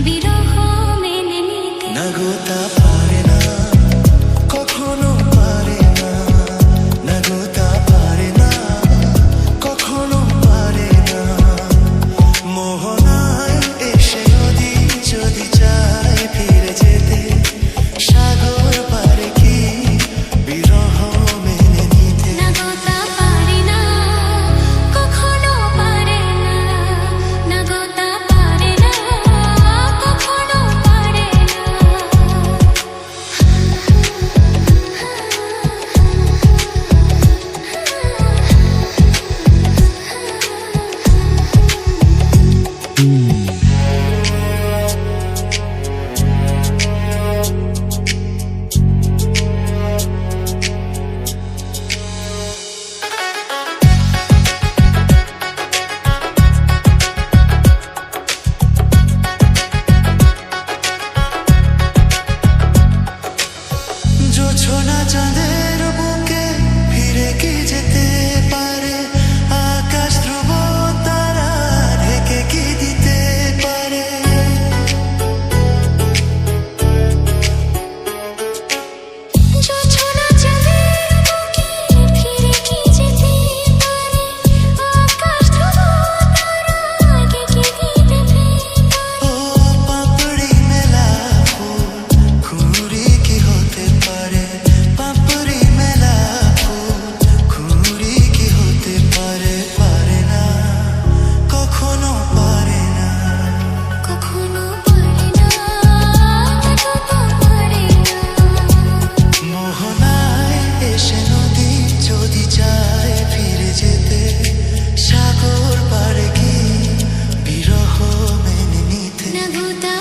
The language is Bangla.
বিরহ মেনে নিতে। নাগতা পারে না, কখনো পারে না, নাগতা পারে না, কখনো পারে না। মোহনায় এসে নদী যদি চায় ফিরে যেতে, সাগর পারে কি বিরহ মেনে নিতে। নাগতা পারে না, কখনো পারে না, নাগতা পারে না, কখনো পারে না। জোছনা চাঁদের বুকে ফিরে কি যেতে পারে, আকাশ ধ্রুব তারা ঢেকে কি দিতে পারে। জোছনা চাঁদের বুকে ফিরে কি যেতে পারে, আকাশ ধ্রুব তারা ঢেকে দিতে পারে। ও পাপড়ি মেলা ফুল খুঁড়ি কি হতে পারে, পাপড়ি মেলা ফুল খুঁড়ি কি হতে পারে। পারে না, কখনো পারে না, কখনো পারে না, নাগতা পারে না। মোহনায় এসে নদী যদি চায় ফিরে যেতে, সাগর পারে কি বিরহ মেনে নিতে। নাগতা